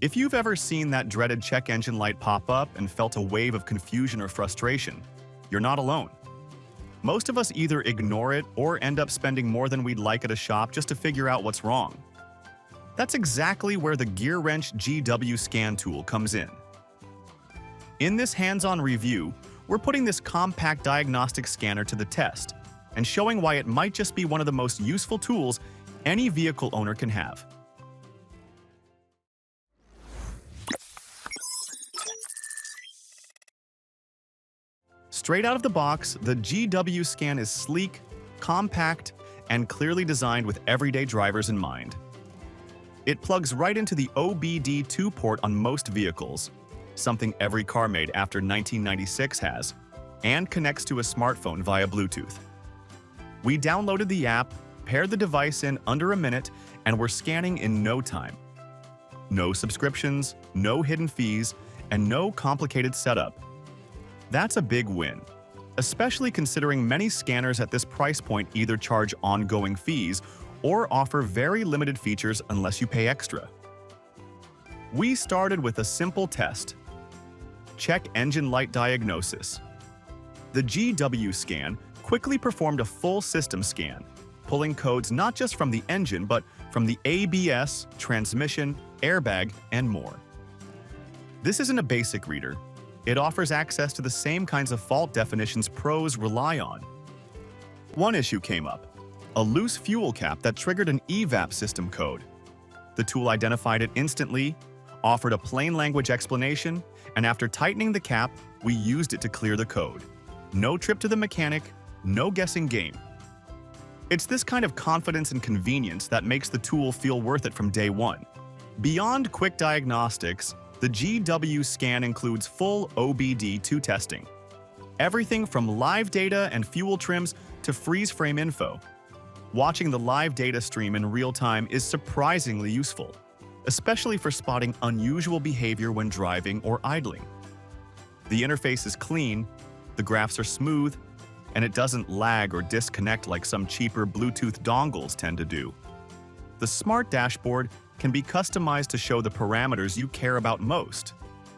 If you've ever seen that dreaded check engine light pop up and felt a wave of confusion or frustration, you're not alone. Most of us either ignore it or end up spending more than we'd like at a shop just to figure out what's wrong. That's exactly where the GEARWRENCH GWSCAN tool comes in. In this hands-on review, we're putting this compact diagnostic scanner to the test and showing why it might just be one of the most useful tools any vehicle owner can have. Straight out of the box, the GWSCAN is sleek, compact, and clearly designed with everyday drivers in mind. It plugs right into the OBD2 port on most vehicles, something every car made after 1996 has, and connects to a smartphone via Bluetooth. We downloaded the app, paired the device in under a minute, and we're scanning in no time. No subscriptions, no hidden fees, and no complicated setup. That's a big win, especially considering many scanners at this price point either charge ongoing fees or offer very limited features unless you pay extra. We started with a simple test. Check engine light diagnosis. The GWSCAN quickly performed a full system scan, pulling codes not just from the engine but from the ABS, transmission, airbag, and more. This isn't a basic reader. It offers access to the same kinds of fault definitions pros rely on. One issue came up: a loose fuel cap that triggered an EVAP system code. The tool identified it instantly, offered a plain language explanation, and after tightening the cap, we used it to clear the code. No trip to the mechanic, no guessing game. It's this kind of confidence and convenience that makes the tool feel worth it from day one. Beyond quick diagnostics, the GWSCAN includes full OBD2 testing. Everything from live data and fuel trims to freeze frame info. Watching the live data stream in real time is surprisingly useful, especially for spotting unusual behavior when driving or idling. The interface is clean, the graphs are smooth, and it doesn't lag or disconnect like some cheaper Bluetooth dongles tend to do. The smart dashboard can be customized to show the parameters you care about most,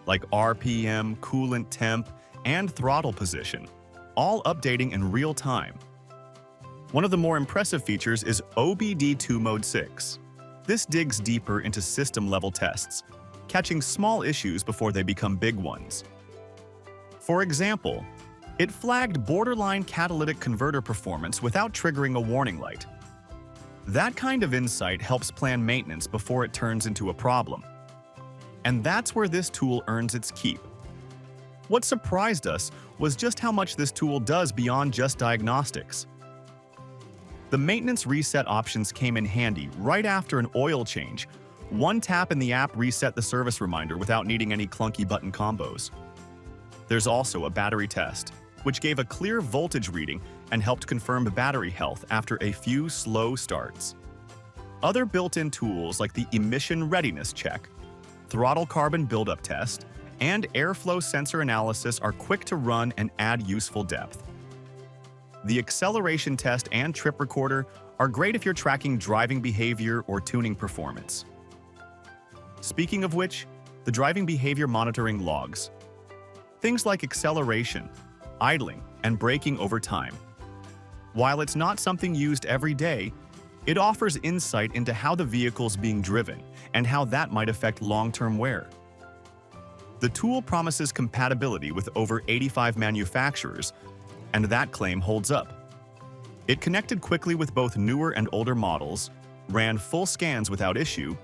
like RPM, coolant temp, and throttle position, all updating in real time. One of the more impressive features is OBD2 Mode 6. This digs deeper into system-level tests, catching small issues before they become big ones. For example, it flagged borderline catalytic converter performance without triggering a warning light. That kind of insight helps plan maintenance before it turns into a problem. And that's where this tool earns its keep. What surprised us was just how much this tool does beyond just diagnostics. The maintenance reset options came in handy right after an oil change. One tap in the app reset the service reminder without needing any clunky button combos. There's also a battery test, which gave a clear voltage reading and helped confirm battery health after a few slow starts. Other built-in tools like the emission readiness check, throttle carbon buildup test, and airflow sensor analysis are quick to run and add useful depth. The acceleration test and trip recorder are great if you're tracking driving behavior or tuning performance. Speaking of which, the driving behavior monitoring logs things like acceleration, idling, and braking over time. While it's not something used every day, it offers insight into how the vehicle's being driven and how that might affect long-term wear. The tool promises compatibility with over 85 manufacturers, and that claim holds up. It connected quickly with both newer and older models, ran full scans without issue,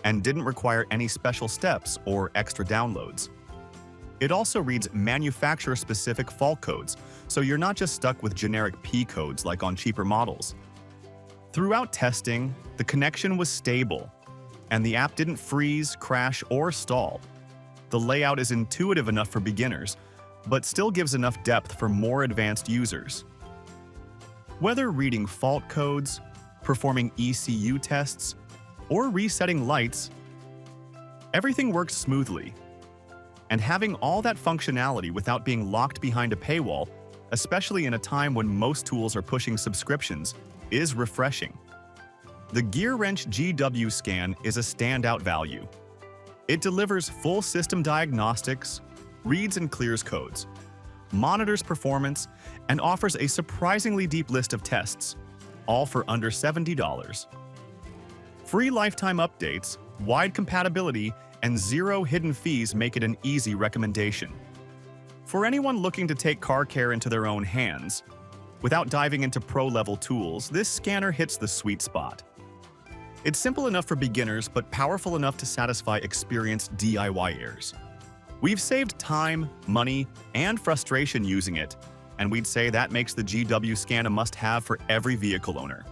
and didn't require any special steps or extra downloads. It also reads manufacturer-specific fault codes, so you're not just stuck with generic P codes like on cheaper models. Throughout testing, the connection was stable, and the app didn't freeze, crash, or stall. The layout is intuitive enough for beginners, but still gives enough depth for more advanced users. Whether reading fault codes, performing ECU tests, or resetting lights, everything works smoothly. And having all that functionality without being locked behind a paywall, especially in a time when most tools are pushing subscriptions, is refreshing. The GEARWRENCH GWSCAN is a standout value. It delivers full system diagnostics, reads and clears codes, monitors performance, and offers a surprisingly deep list of tests, all for under $70. Free lifetime updates, wide compatibility, and zero hidden fees make it an easy recommendation. For anyone looking to take car care into their own hands, without diving into pro-level tools, this scanner hits the sweet spot. It's simple enough for beginners, but powerful enough to satisfy experienced DIYers. We've saved time, money, and frustration using it, and we'd say that makes the GWSCAN a must-have for every vehicle owner.